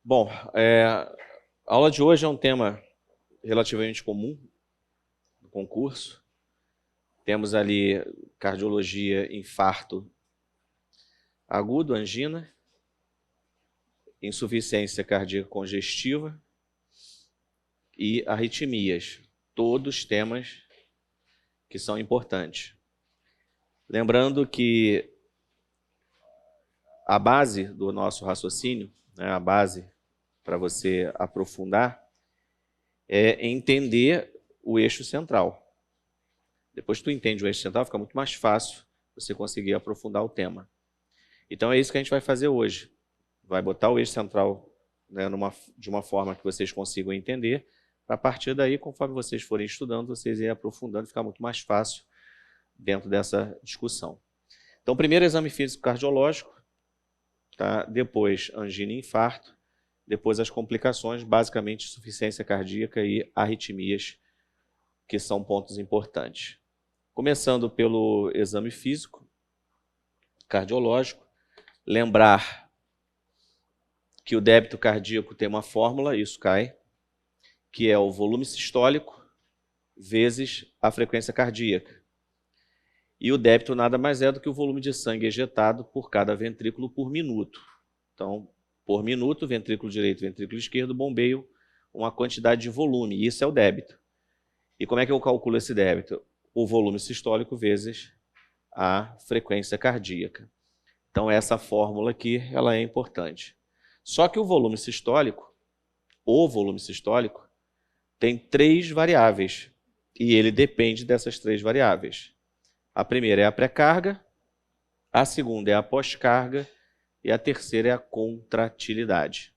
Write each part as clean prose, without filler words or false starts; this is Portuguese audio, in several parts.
Bom, a aula de hoje é um tema relativamente comum no concurso. Temos ali cardiologia, infarto agudo, angina, insuficiência cardíaca congestiva e arritmias. Todos temas que são importantes. Lembrando que a base do nosso raciocínio, a base para você aprofundar, é entender o eixo central. Depois que tu entende o eixo central, fica muito mais fácil você conseguir aprofundar o tema. Então é isso que a gente vai fazer hoje. Vai botar o eixo central, de uma forma que vocês consigam entender. A partir daí, conforme vocês forem estudando, vocês irem aprofundando, fica muito mais fácil dentro dessa discussão. Então, primeiro exame físico cardiológico, tá? Depois angina e infarto, depois as complicações, basicamente insuficiência cardíaca e arritmias, que são pontos importantes. Começando pelo exame físico cardiológico, lembrar que o débito cardíaco tem uma fórmula, isso cai, que é o volume sistólico vezes a frequência cardíaca. E o débito nada mais é do que o volume de sangue ejetado por cada ventrículo por minuto. Então, por minuto, ventrículo direito, ventrículo esquerdo, bombeio uma quantidade de volume, e isso é o débito. E como é que eu calculo esse débito? O volume sistólico vezes a frequência cardíaca. Então, essa fórmula aqui, ela é importante. Só que o volume sistólico, tem 3 variáveis, e ele depende dessas 3 variáveis. A primeira é a pré-carga, a segunda é a pós-carga, e a terceira é a contratilidade.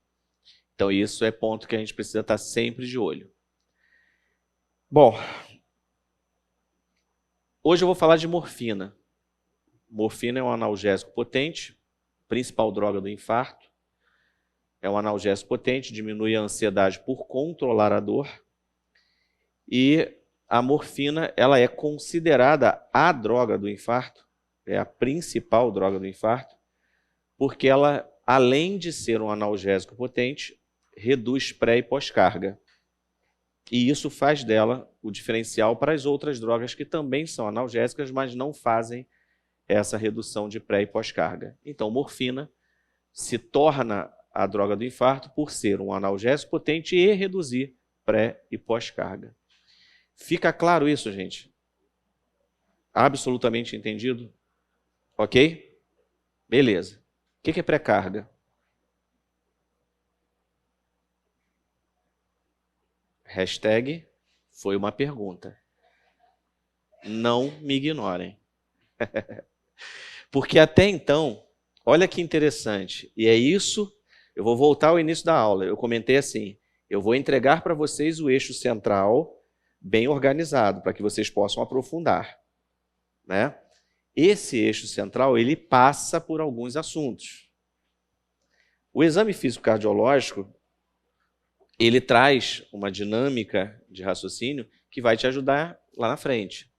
Então, isso é ponto que a gente precisa estar sempre de olho. Bom, hoje eu vou falar de morfina. Morfina é um analgésico potente, principal droga do infarto. É um analgésico potente, diminui a ansiedade por controlar a dor. E a morfina, ela é considerada a droga do infarto, é a principal droga do infarto, porque ela, além de ser um analgésico potente, reduz pré- e pós-carga. E isso faz dela o diferencial para as outras drogas que também são analgésicas, mas não fazem essa redução de pré- e pós-carga. Então, morfina se torna a droga do infarto por ser um analgésico potente e reduzir pré- e pós-carga. Fica claro isso, gente? Absolutamente entendido? Ok? Beleza. O que é pré-carga? Hashtag foi uma pergunta. Não me ignorem. Porque até então, olha que interessante, e é isso, eu vou voltar ao início da aula, eu comentei assim, eu vou entregar para vocês o eixo central bem organizado, para que vocês possam aprofundar, né? Esse eixo central, ele passa por alguns assuntos. O exame físico cardiológico, ele traz uma dinâmica de raciocínio que vai te ajudar lá na frente.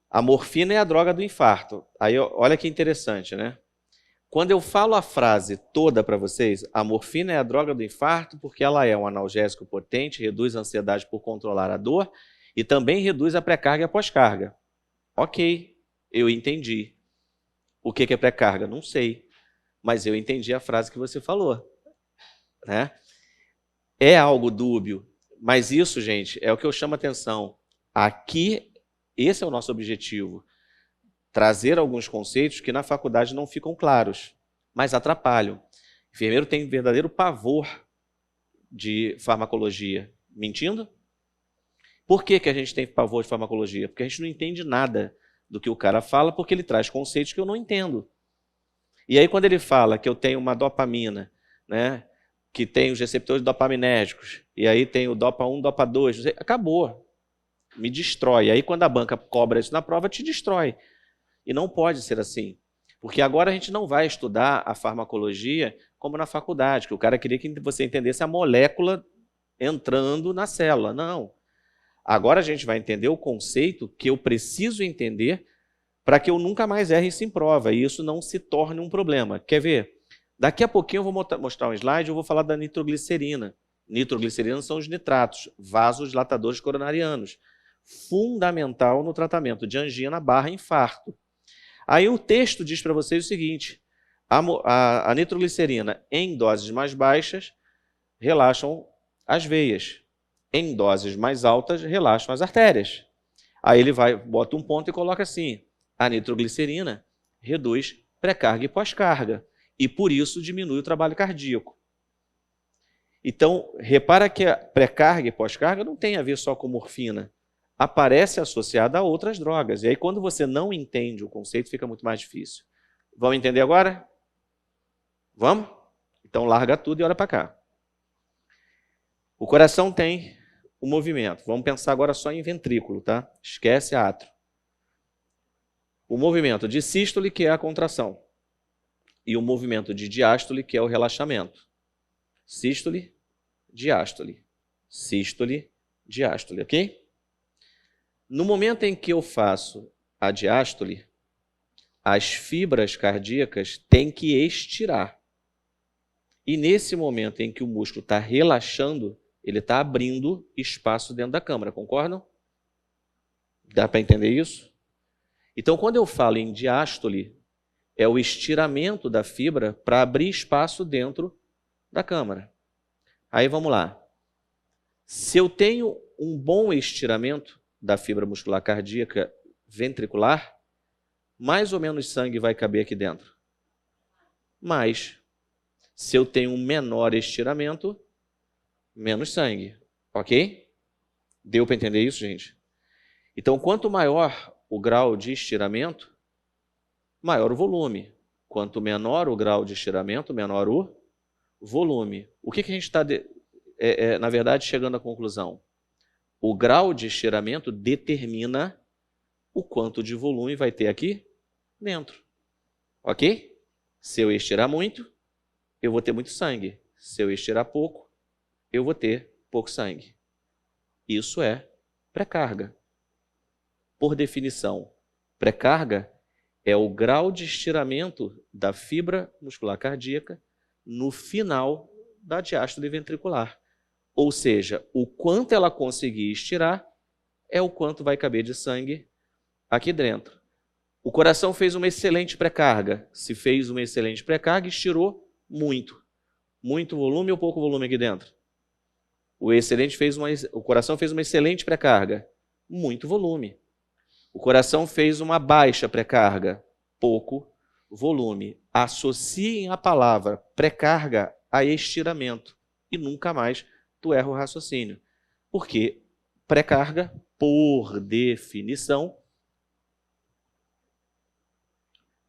A morfina é a droga do infarto. Aí, olha que interessante, né? Quando eu falo a frase toda para vocês, a morfina é a droga do infarto porque ela é um analgésico potente, reduz a ansiedade por controlar a dor e também reduz a pré-carga e a pós-carga. Ok, eu entendi. O que é pré-carga? Não sei, mas eu entendi a frase que você falou, né? É algo dúbio, mas isso, gente, é o que eu chamo a atenção. Aqui, esse é o nosso objetivo. Trazer alguns conceitos que na faculdade não ficam claros, mas atrapalham. O enfermeiro tem verdadeiro pavor de farmacologia. Mentindo? Por que a gente tem pavor de farmacologia? Porque a gente não entende nada do que o cara fala, porque ele traz conceitos que eu não entendo. E aí, quando ele fala que eu tenho uma dopamina, né, que tem os receptores dopaminérgicos, e aí tem o dopa 1, dopa 2, acabou. Me destrói. Aí, quando a banca cobra isso na prova, te destrói. E não pode ser assim. Porque agora a gente não vai estudar a farmacologia como na faculdade, que o cara queria que você entendesse a molécula entrando na célula. Não. Agora a gente vai entender o conceito que eu preciso entender para que eu nunca mais erre isso em prova e isso não se torne um problema. Quer ver? Daqui a pouquinho eu vou mostrar um slide, eu vou falar da nitroglicerina. Nitroglicerina são os nitratos, vasodilatadores coronarianos. Fundamental no tratamento de angina / infarto. Aí o texto diz para vocês o seguinte, a nitroglicerina em doses mais baixas relaxam as veias. Em doses mais altas, relaxam as artérias. Aí ele bota um ponto e coloca assim, a nitroglicerina reduz pré-carga e pós-carga, e por isso diminui o trabalho cardíaco. Então, repara que a pré-carga e pós-carga não tem a ver só com morfina, aparece associada a outras drogas. E aí, quando você não entende o conceito, fica muito mais difícil. Vamos entender agora? Vamos? Então, larga tudo e olha para cá. O coração tem o movimento. Vamos pensar agora só em ventrículo, tá? Esquece átrio. O movimento de sístole, que é a contração. E o movimento de diástole, que é o relaxamento. Sístole, diástole. Sístole, diástole, ok? No momento em que eu faço a diástole, as fibras cardíacas têm que estirar. E nesse momento em que o músculo está relaxando, ele está abrindo espaço dentro da câmara, concordam? Dá para entender isso? Então, quando eu falo em diástole, é o estiramento da fibra para abrir espaço dentro da câmara. Aí vamos lá. Se eu tenho um bom estiramento da fibra muscular cardíaca ventricular, mais ou menos sangue vai caber aqui dentro. Mas, se eu tenho um menor estiramento, menos sangue. Ok? Deu para entender isso, gente? Então, quanto maior o grau de estiramento, maior o volume. Quanto menor o grau de estiramento, menor o volume. O que a gente está, na verdade, chegando à conclusão? O grau de estiramento determina o quanto de volume vai ter aqui dentro. Ok? Se eu estirar muito, eu vou ter muito sangue. Se eu estirar pouco, eu vou ter pouco sangue. Isso é pré-carga. Por definição, pré-carga é o grau de estiramento da fibra muscular cardíaca no final da diástole ventricular. Ou seja, o quanto ela conseguir estirar é o quanto vai caber de sangue aqui dentro. O coração fez uma excelente pré-carga. Se fez uma excelente pré-carga, estirou muito. Muito volume ou pouco volume aqui dentro? O coração fez uma excelente pré-carga. Muito volume. O coração fez uma baixa pré-carga. Pouco volume. Associem a palavra pré-carga a estiramento. E nunca mais tu erra o raciocínio. Porque pré-carga, por definição,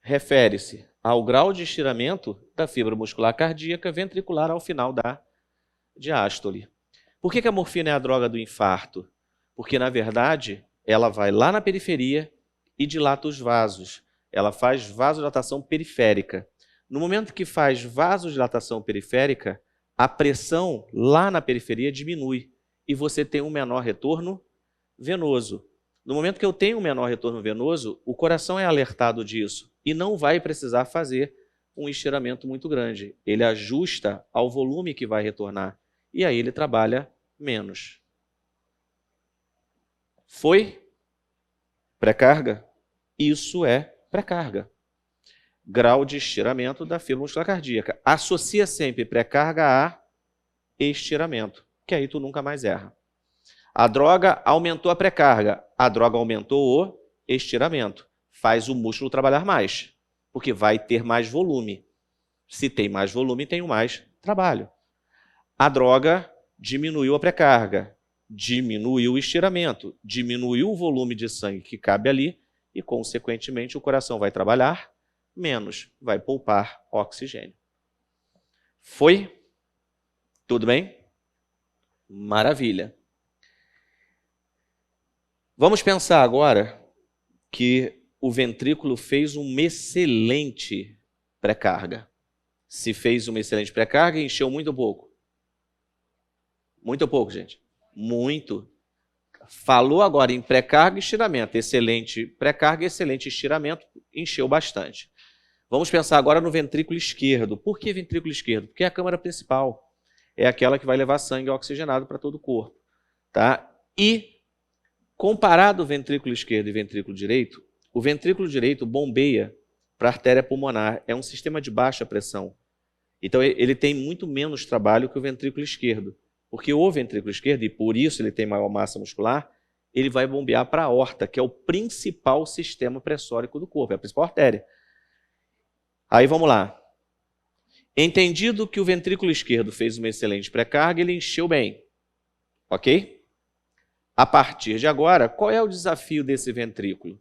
refere-se ao grau de estiramento da fibra muscular cardíaca ventricular ao final da diástole. Por que a morfina é a droga do infarto? Porque, na verdade, ela vai lá na periferia e dilata os vasos. Ela faz vasodilatação periférica. No momento que faz vasodilatação periférica, a pressão lá na periferia diminui e você tem um menor retorno venoso. No momento que eu tenho um menor retorno venoso, o coração é alertado disso e não vai precisar fazer um estiramento muito grande. Ele ajusta ao volume que vai retornar e aí ele trabalha menos. Foi? Pré-carga? Isso é pré-carga. Grau de estiramento da fibra muscular cardíaca. Associa sempre pré-carga a estiramento, que aí tu nunca mais erra. A droga aumentou a pré-carga, a droga aumentou o estiramento. Faz o músculo trabalhar mais, porque vai ter mais volume. Se tem mais volume, tem mais trabalho. A droga diminuiu a pré-carga, diminuiu o estiramento, diminuiu o volume de sangue que cabe ali e, consequentemente, o coração vai trabalhar menos, vai poupar oxigênio. Foi? Tudo bem? Maravilha. Vamos pensar agora que o ventrículo fez uma excelente pré-carga. Se fez uma excelente pré-carga, encheu muito ou pouco? Muito ou pouco, gente? Muito. Falou agora em pré-carga e estiramento. Excelente pré-carga, excelente estiramento, encheu bastante. Vamos pensar agora no ventrículo esquerdo. Por que ventrículo esquerdo? Porque é a câmara principal. É aquela que vai levar sangue oxigenado para todo o corpo. Tá? E, comparado o ventrículo esquerdo e ventrículo direito, o ventrículo direito bombeia para a artéria pulmonar. É um sistema de baixa pressão. Então, ele tem muito menos trabalho que o ventrículo esquerdo. Porque o ventrículo esquerdo, e por isso ele tem maior massa muscular, ele vai bombear para a aorta, que é o principal sistema pressórico do corpo, é a principal artéria. Aí vamos lá. Entendido que o ventrículo esquerdo fez uma excelente pré-carga, ele encheu bem. Ok? A partir de agora, qual é o desafio desse ventrículo?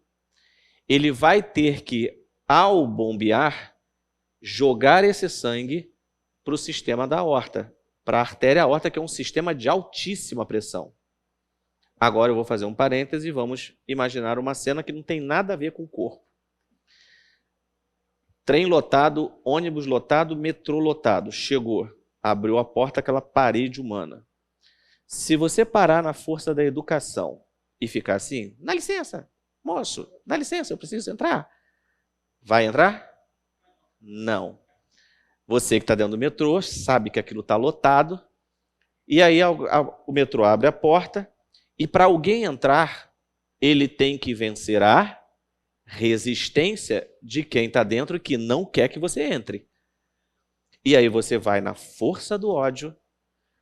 Ele vai ter que, ao bombear, jogar esse sangue para o sistema da aorta, para a artéria aorta, que é um sistema de altíssima pressão. Agora eu vou fazer um parêntese e vamos imaginar uma cena que não tem nada a ver com o corpo. Trem lotado, ônibus lotado, metrô lotado. Chegou, abriu a porta, aquela parede humana. Se você parar na força da educação e ficar assim, dá licença, moço, dá licença, eu preciso entrar. Vai entrar? Não. Você que está dentro do metrô sabe que aquilo está lotado, e aí o metrô abre a porta, e para alguém entrar, ele tem que vencer a resistência de quem está dentro que não quer que você entre. E aí você vai na força do ódio,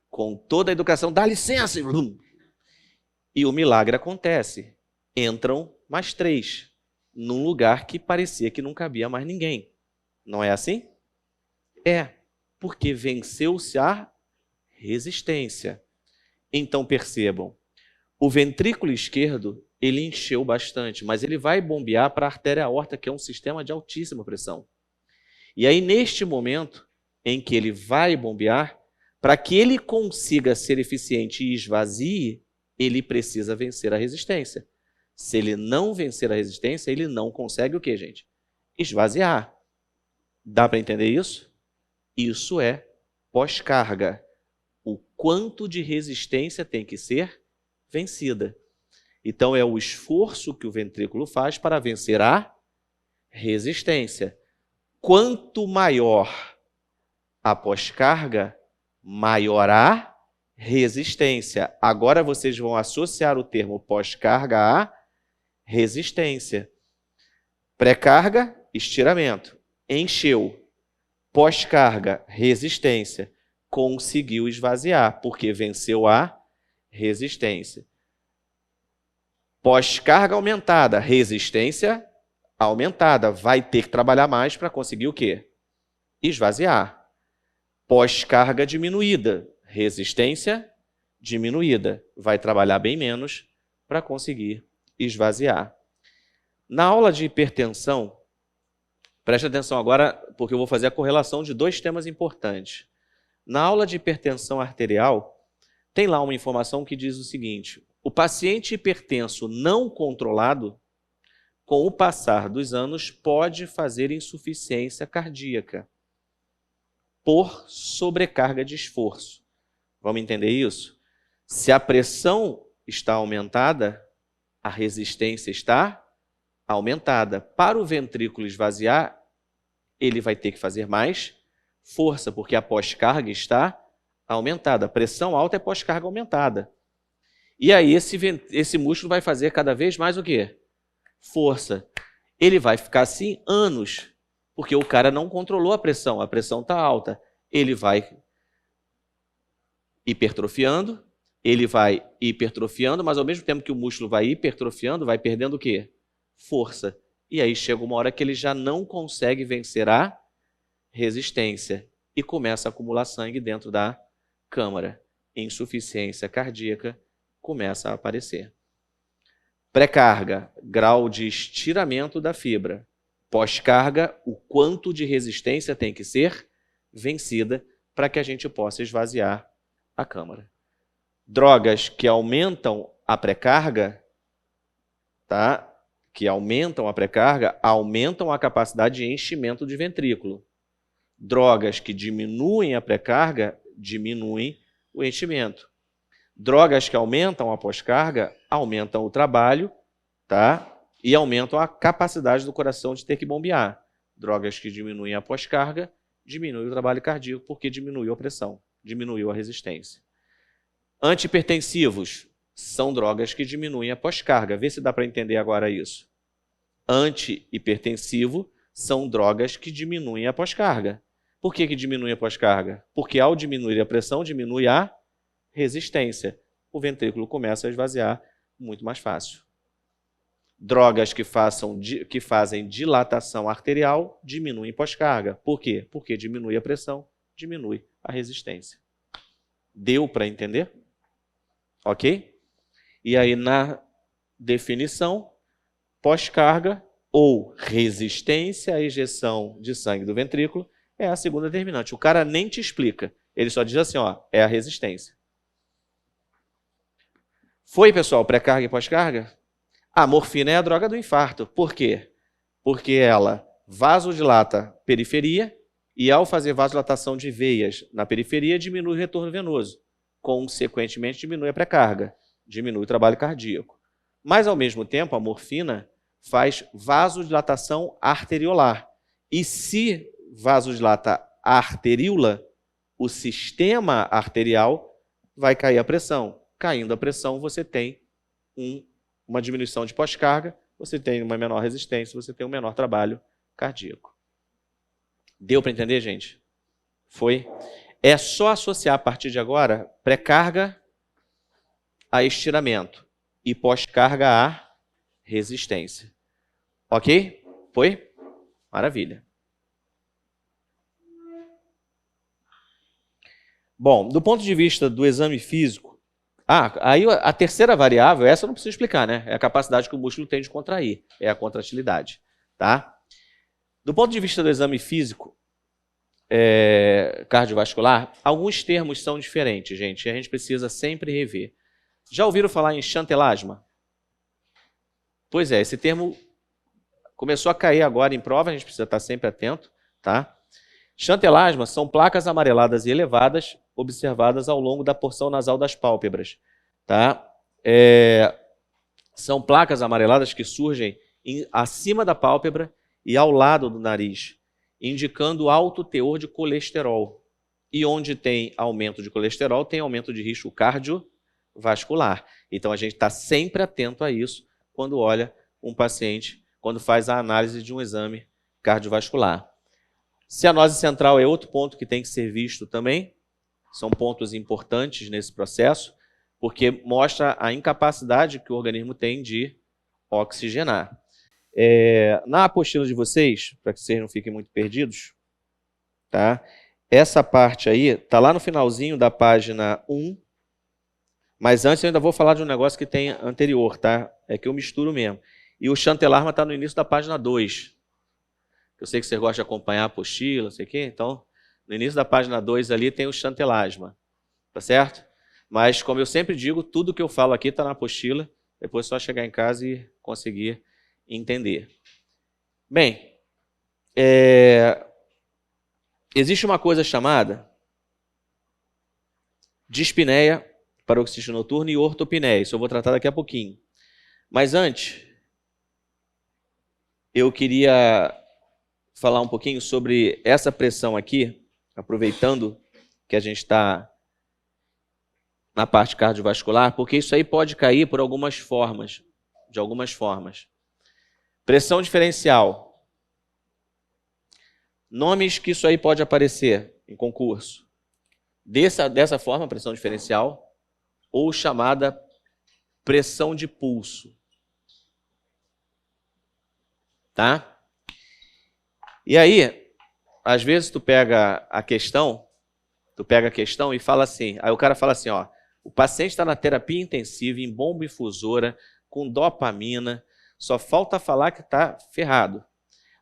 com toda a educação, dá licença! E o milagre acontece. Entram mais 3, num lugar que parecia que não cabia mais ninguém. Não é assim? É, porque venceu-se a resistência. Então percebam, o ventrículo esquerdo, ele encheu bastante, mas ele vai bombear para a artéria aorta, que é um sistema de altíssima pressão. E aí, neste momento em que ele vai bombear, para que ele consiga ser eficiente e esvazie, ele precisa vencer a resistência. Se ele não vencer a resistência, ele não consegue o quê, gente? Esvaziar. Dá para entender isso? Isso é pós-carga. O quanto de resistência tem que ser vencida. Então, é o esforço que o ventrículo faz para vencer a resistência. Quanto maior a pós-carga, maior a resistência. Agora vocês vão associar o termo pós-carga a resistência. Pré-carga, estiramento. Encheu. Pós-carga, resistência. Conseguiu esvaziar, porque venceu a resistência. Pós-carga aumentada, resistência aumentada. Vai ter que trabalhar mais para conseguir o quê? Esvaziar. Pós-carga diminuída, resistência diminuída. Vai trabalhar bem menos para conseguir esvaziar. Na aula de hipertensão, preste atenção agora, porque eu vou fazer a correlação de 2 temas importantes. Na aula de hipertensão arterial, tem lá uma informação que diz o seguinte: o paciente hipertenso não controlado, com o passar dos anos, pode fazer insuficiência cardíaca por sobrecarga de esforço. Vamos entender isso? Se a pressão está aumentada, a resistência está aumentada. Para o ventrículo esvaziar, ele vai ter que fazer mais força, porque a pós-carga está aumentada. A pressão alta é pós-carga aumentada. E aí esse músculo vai fazer cada vez mais o quê? Força. Ele vai ficar assim anos, porque o cara não controlou a pressão está alta. Ele vai hipertrofiando, mas ao mesmo tempo que o músculo vai hipertrofiando, vai perdendo o quê? Força. E aí chega uma hora que ele já não consegue vencer a resistência e começa a acumular sangue dentro da câmara. Insuficiência cardíaca começa a aparecer. Pré-carga, grau de estiramento da fibra. Pós-carga, o quanto de resistência tem que ser vencida para que a gente possa esvaziar a câmara. Drogas que aumentam a pré-carga, tá? Aumentam a capacidade de enchimento de ventrículo. Drogas que diminuem a pré-carga, diminuem o enchimento. Drogas que aumentam a pós-carga, aumentam o trabalho, tá? E aumentam a capacidade do coração de ter que bombear. Drogas que diminuem a pós-carga, diminuem o trabalho cardíaco porque diminuiu a pressão, diminuiu a resistência. Antihipertensivos são drogas que diminuem a pós-carga. Vê se dá para entender agora isso. Antihipertensivo são drogas que diminuem a pós-carga. Por que diminuem a pós-carga? Porque ao diminuir a pressão, diminui a resistência. O ventrículo começa a esvaziar muito mais fácil. Drogas que fazem dilatação arterial diminuem pós-carga. Por quê? Porque diminui a pressão, diminui a resistência. Deu para entender? Ok? E aí, na definição, pós-carga ou resistência à injeção de sangue do ventrículo é a segunda determinante. O cara nem te explica. Ele só diz assim, ó, é a resistência. Foi, pessoal, pré-carga e pós-carga? A morfina é a droga do infarto. Por quê? Porque ela vasodilata a periferia e, ao fazer vasodilatação de veias na periferia, diminui o retorno venoso. Consequentemente, diminui a pré-carga, diminui o trabalho cardíaco. Mas, ao mesmo tempo, a morfina faz vasodilatação arteriolar. E se vasodilata a arteríola, o sistema arterial, vai cair a pressão. Caindo a pressão, você tem uma diminuição de pós-carga, você tem uma menor resistência, você tem um menor trabalho cardíaco. Deu para entender, gente? Foi? É só associar a partir de agora pré-carga a estiramento e pós-carga a resistência. Ok? Foi? Maravilha. Bom, do ponto de vista do exame físico, aí a terceira variável, essa eu não preciso explicar, né? É a capacidade que o músculo tem de contrair, é a contratilidade, tá? Do ponto de vista do exame físico cardiovascular, alguns termos são diferentes, gente, e a gente precisa sempre rever. Já ouviram falar em chantelasma? Pois é, esse termo começou a cair agora em prova, a gente precisa estar sempre atento, tá? Chantelasma são placas amareladas e elevadas observadas ao longo da porção nasal das pálpebras, tá? São placas amareladas que surgem acima da pálpebra e ao lado do nariz, indicando alto teor de colesterol. E onde tem aumento de colesterol, tem aumento de risco cardiovascular. Então, a gente está sempre atento a isso quando olha um paciente, quando faz a análise de um exame cardiovascular. Cianose central é outro ponto que tem que ser visto também. São pontos importantes nesse processo, porque mostra a incapacidade que o organismo tem de oxigenar. Na apostila de vocês, para que vocês não fiquem muito perdidos, tá? Essa parte aí está lá no finalzinho da página 1, mas antes eu ainda vou falar de um negócio que tem anterior, tá? É que eu misturo mesmo. E o chantelasma está no início da página 2. Eu sei que você gosta de acompanhar a apostila, não sei o quê, então, no início da página 2 ali tem o chantelasma, tá certo? Mas, como eu sempre digo, tudo que eu falo aqui está na apostila, depois é só chegar em casa e conseguir entender. Bem, existe uma coisa chamada dispneia, paroxístole noturno e ortopneia. Isso eu vou tratar daqui a pouquinho. Mas antes, eu queria falar um pouquinho sobre essa pressão aqui, aproveitando que a gente está na parte cardiovascular, porque isso aí pode cair por algumas formas, de algumas formas. Pressão diferencial. Nomes que isso aí pode aparecer em concurso. Dessa forma, pressão diferencial, ou chamada pressão de pulso. Tá? E aí, às vezes tu pega a questão e fala assim, aí o cara fala assim, ó, o paciente está na terapia intensiva, em bomba infusora, com dopamina, só falta falar que está ferrado.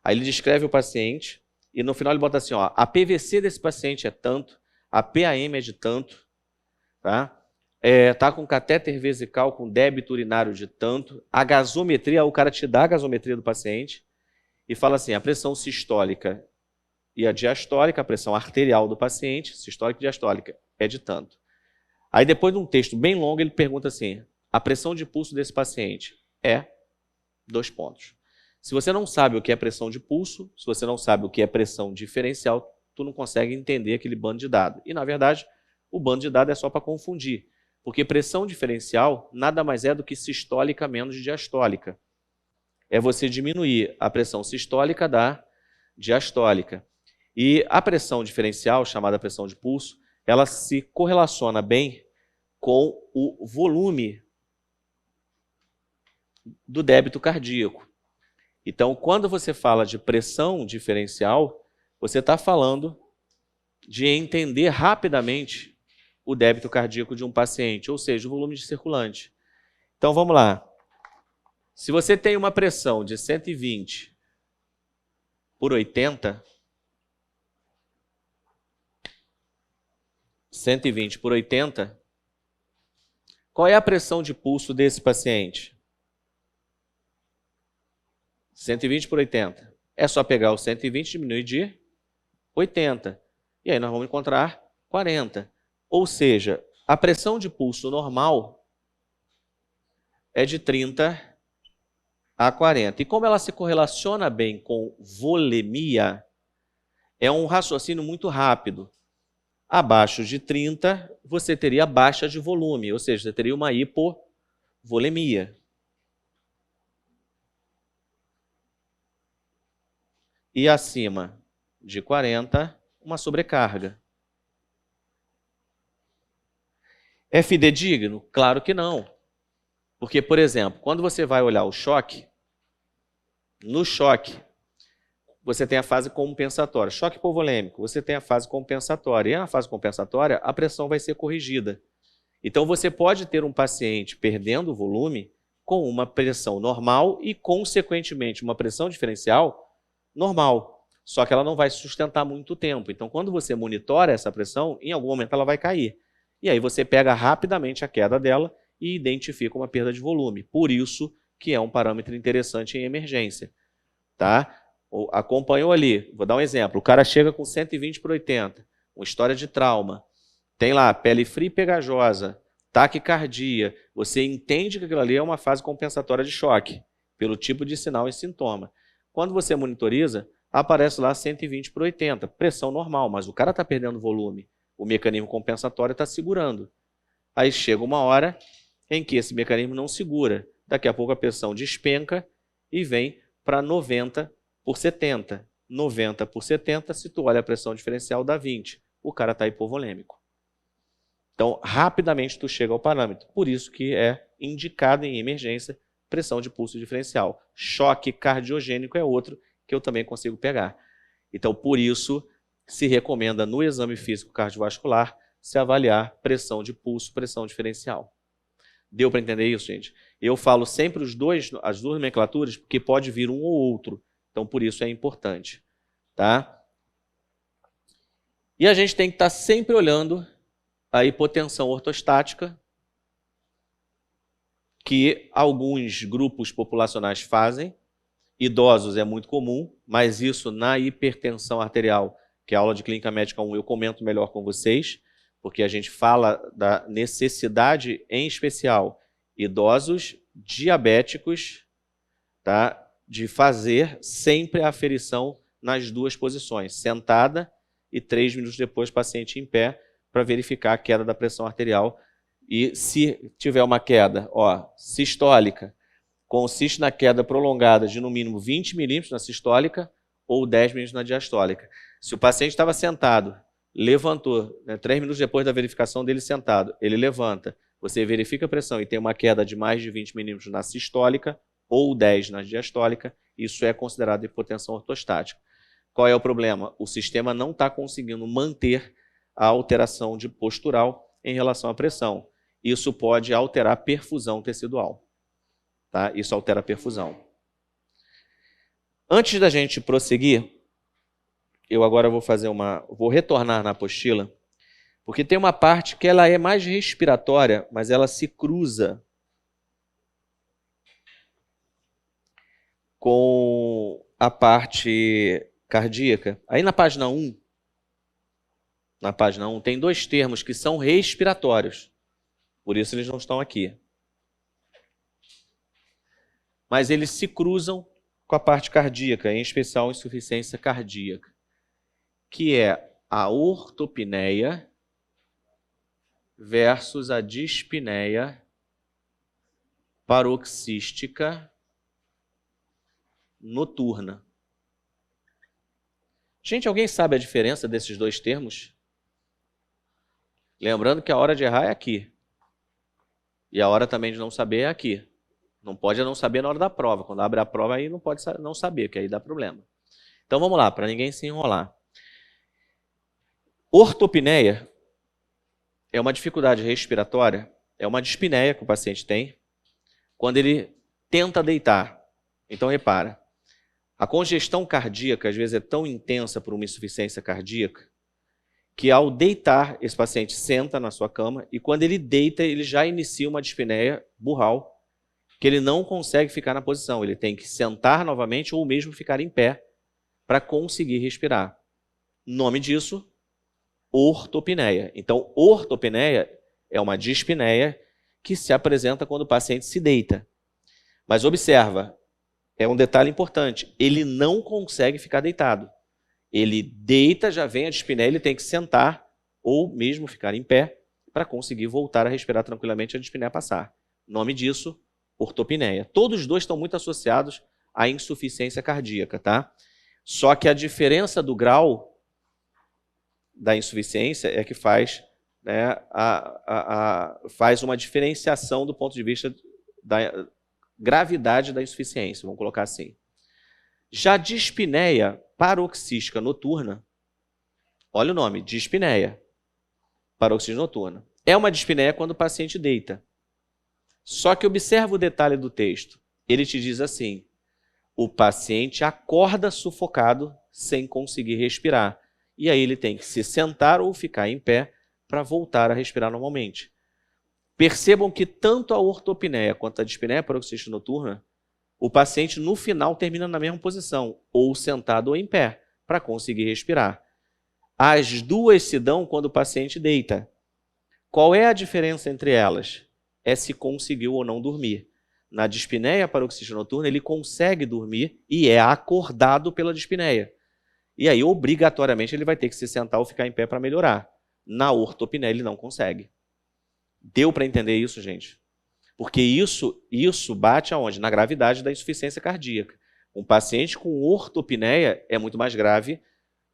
Aí ele descreve o paciente e no final ele bota assim, ó, a PVC desse paciente é tanto, a PAM é de tanto, tá? Tá com catéter vesical com débito urinário de tanto, a gasometria, o cara te dá a gasometria do paciente e fala assim, a pressão sistólica e a diastólica, a pressão arterial do paciente, sistólica e diastólica, é de tanto. Aí depois de um texto bem longo ele pergunta assim, a pressão de pulso desse paciente é 2 pontos. Se você não sabe o que é pressão de pulso, se você não sabe o que é pressão diferencial, tu não consegue entender aquele bando de dados. E, na verdade, o bando de dados é só para confundir. Porque pressão diferencial nada mais é do que sistólica menos diastólica. É você diminuir a pressão sistólica da diastólica. E a pressão diferencial, chamada pressão de pulso, ela se correlaciona bem com o volume do débito cardíaco. Então, quando você fala de pressão diferencial, você está falando de entender rapidamente o débito cardíaco de um paciente, ou seja, o volume de circulante. Então, vamos lá. Se você tem uma pressão de 120 por 80, 120 por 80, qual é a pressão de pulso desse paciente? 120 por 80. É só pegar o 120 e diminuir de 80. E aí nós vamos encontrar 40. Ou seja, a pressão de pulso normal é de 30 a 40. E como ela se correlaciona bem com volemia, é um raciocínio muito rápido. Abaixo de 30, você teria baixa de volume, ou seja, você teria uma hipovolemia. E acima de 40, uma sobrecarga. É fidedigno? Claro que não. Porque, por exemplo, quando você vai olhar o choque, no choque, você tem a fase compensatória. Choque hipovolêmico, você tem a fase compensatória. E na fase compensatória, a pressão vai ser corrigida. Então, você pode ter um paciente perdendo volume com uma pressão normal e, consequentemente, uma pressão diferencial normal. Só que ela não vai sustentar muito tempo. Então, quando você monitora essa pressão, em algum momento ela vai cair. E aí você pega rapidamente a queda dela e identifica uma perda de volume. Por isso que é um parâmetro interessante em emergência. Tá? Acompanhou ali, vou dar um exemplo. O cara chega com 120 por 80, uma história de trauma. Tem lá pele fria e pegajosa, taquicardia. Você entende que aquilo ali é uma fase compensatória de choque, pelo tipo de sinal e sintoma. Quando você monitoriza, aparece lá 120 por 80, pressão normal, mas o cara está perdendo volume. O mecanismo compensatório está segurando. Aí chega uma hora em que esse mecanismo não segura. Daqui a pouco a pressão despenca e vem para 90 por 70. 90 por 70, se tu olha a pressão diferencial, dá 20. O cara está hipovolêmico. Então, rapidamente tu chega ao parâmetro. Por isso que é indicado em emergência pressão de pulso diferencial. Choque cardiogênico é outro que eu também consigo pegar. Então, por isso, se recomenda no exame físico cardiovascular se avaliar pressão de pulso, pressão diferencial. Deu para entender isso, gente? Eu falo sempre as duas nomenclaturas porque pode vir um ou outro. Então, por isso é importante. Tá? E a gente tem que estar sempre olhando a hipotensão ortostática, que alguns grupos populacionais fazem. Idosos é muito comum, mas isso na hipertensão arterial, que é a aula de Clínica Médica 1, eu comento melhor com vocês, porque a gente fala da necessidade, em especial, idosos diabéticos, tá, de fazer sempre a aferição nas duas posições, sentada e 3 minutos depois, paciente em pé, para verificar a queda da pressão arterial. E se tiver uma queda sistólica, consiste na queda prolongada de no mínimo 20 milímetros na sistólica ou 10 milímetros na diastólica. Se o paciente estava sentado, levantou, 3 minutos depois da verificação dele sentado, ele levanta, você verifica a pressão e tem uma queda de mais de 20 milímetros na sistólica ou 10 na diastólica, isso é considerado hipotensão ortostática. Qual é o problema? O sistema não está conseguindo manter a alteração de postural em relação à pressão. Isso pode alterar a perfusão tecidual. Tá? Isso altera a perfusão. Antes da gente prosseguir, eu agora vou retornar na apostila, porque tem uma parte que ela é mais respiratória, mas ela se cruza com a parte cardíaca. Aí na página 1, tem 2 termos que são respiratórios. Por isso eles não estão aqui. Mas eles se cruzam com a parte cardíaca, em especial insuficiência cardíaca, que é a ortopneia versus a dispneia paroxística noturna. Gente, alguém sabe a diferença desses dois termos? Lembrando que a hora de errar é aqui. E a hora também de não saber é aqui. Não pode não saber na hora da prova. Quando abre a prova, aí não pode não saber, que aí dá problema. Então vamos lá, para ninguém se enrolar. Ortopneia é uma dificuldade respiratória, é uma dispneia que o paciente tem quando ele tenta deitar. Então repara, a congestão cardíaca às vezes é tão intensa por uma insuficiência cardíaca que ao deitar, esse paciente senta na sua cama e quando ele deita, ele já inicia uma dispneia burral, que ele não consegue ficar na posição. Ele tem que sentar novamente ou mesmo ficar em pé para conseguir respirar. Nome disso, ortopneia. Então, ortopneia é uma dispneia que se apresenta quando o paciente se deita. Mas observa, é um detalhe importante, ele não consegue ficar deitado. Ele deita, já vem a dispneia, ele tem que sentar ou mesmo ficar em pé para conseguir voltar a respirar tranquilamente e a dispneia passar. Nome disso, ortopneia. Todos os dois estão muito associados à insuficiência cardíaca, tá? Só que a diferença do grau da insuficiência é que faz, né, faz uma diferenciação do ponto de vista da gravidade da insuficiência, vamos colocar assim. Já a dispneia paroxística noturna, olha o nome, dispneia paroxística noturna. É uma dispneia quando o paciente deita. Só que observa o detalhe do texto. Ele te diz assim, o paciente acorda sufocado sem conseguir respirar. E aí ele tem que se sentar ou ficar em pé para voltar a respirar normalmente. Percebam que tanto a ortopneia quanto a dispneia paroxística noturna, o paciente no final termina na mesma posição, ou sentado ou em pé, para conseguir respirar. As duas se dão quando o paciente deita. Qual é a diferença entre elas? É se conseguiu ou não dormir. Na dispneia paroxística noturna, ele consegue dormir e é acordado pela dispneia. E aí, obrigatoriamente, ele vai ter que se sentar ou ficar em pé para melhorar. Na ortopneia, ele não consegue. Deu para entender isso, gente? Porque isso bate aonde? Na gravidade da insuficiência cardíaca. Um paciente com ortopneia é muito mais grave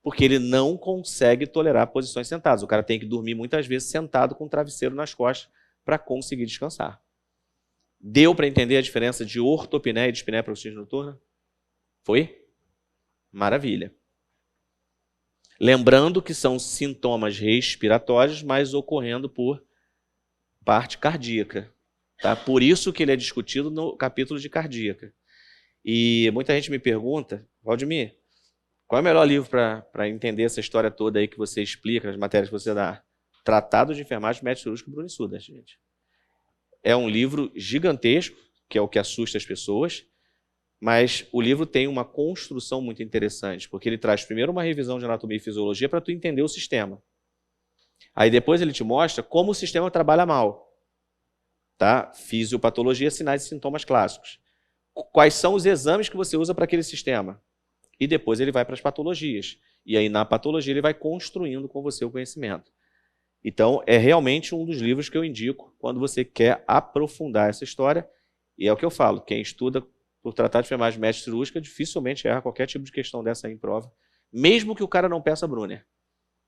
porque ele não consegue tolerar posições sentadas. O cara tem que dormir muitas vezes sentado com o travesseiro nas costas para conseguir descansar. Deu para entender a diferença de ortopneia e dispneia paroxística noturna? Foi? Maravilha. Lembrando que são sintomas respiratórios, mas ocorrendo por parte cardíaca. Tá? Por isso que ele é discutido no capítulo de cardíaca. E muita gente me pergunta, Valdemir, qual é o melhor livro para entender essa história toda aí que você explica, as matérias que você dá? Tratado de Enfermagem Médico Cirúrgico Bruno Sudas, gente. É um livro gigantesco, que é o que assusta as pessoas, mas o livro tem uma construção muito interessante, porque ele traz primeiro uma revisão de anatomia e fisiologia para tu entender o sistema. Aí depois ele te mostra como o sistema trabalha mal. Tá? Fisiopatologia, sinais e sintomas clássicos. Quais são os exames que você usa para aquele sistema? E depois ele vai para as patologias. E aí na patologia ele vai construindo com você o conhecimento. Então é realmente um dos livros que eu indico quando você quer aprofundar essa história. E é o que eu falo, quem estuda por tratar de enfermagem médica cirúrgica dificilmente erra qualquer tipo de questão dessa aí em prova. Mesmo que o cara não peça Brunner.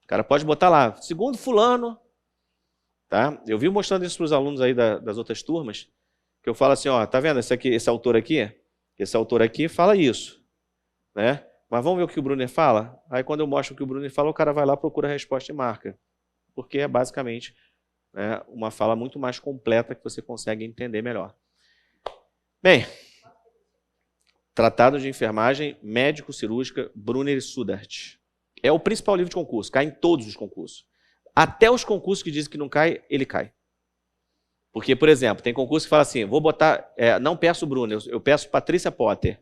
O cara pode botar lá, segundo fulano. Tá? Eu vi mostrando isso para os alunos aí das outras turmas, que eu falo assim, ó, tá vendo esse autor aqui fala isso, né? Mas vamos ver o que o Brunner fala? Aí quando eu mostro o que o Brunner fala, o cara vai lá, procura a resposta e marca. Porque é basicamente, né, uma fala muito mais completa que você consegue entender melhor. Bem, Tratado de Enfermagem Médico-Cirúrgica Brunner e Sudart. É o principal livro de concurso, cai em todos os concursos. Até os concursos que dizem que não cai, ele cai. Porque, por exemplo, tem concurso que fala assim, vou botar, não peço Brunner, eu peço Patrícia Potter,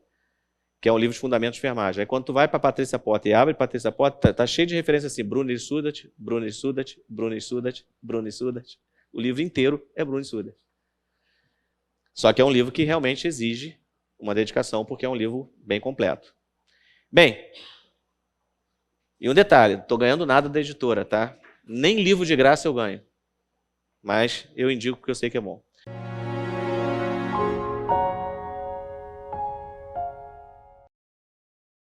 que é um livro de fundamentos de enfermagem. Aí quando tu vai para Patrícia Potter e abre Patrícia Potter, tá cheio de referência assim, Brunner e Sudart, Brunner e Sudart, Brunner e Sudart, Brunner e Sudart. O livro inteiro é Brunner e Sudart. Só que é um livro que realmente exige uma dedicação, porque é um livro bem completo. Bem, e um detalhe, não estou ganhando nada da editora, tá? Nem livro de graça eu ganho. Mas eu indico porque eu sei que é bom.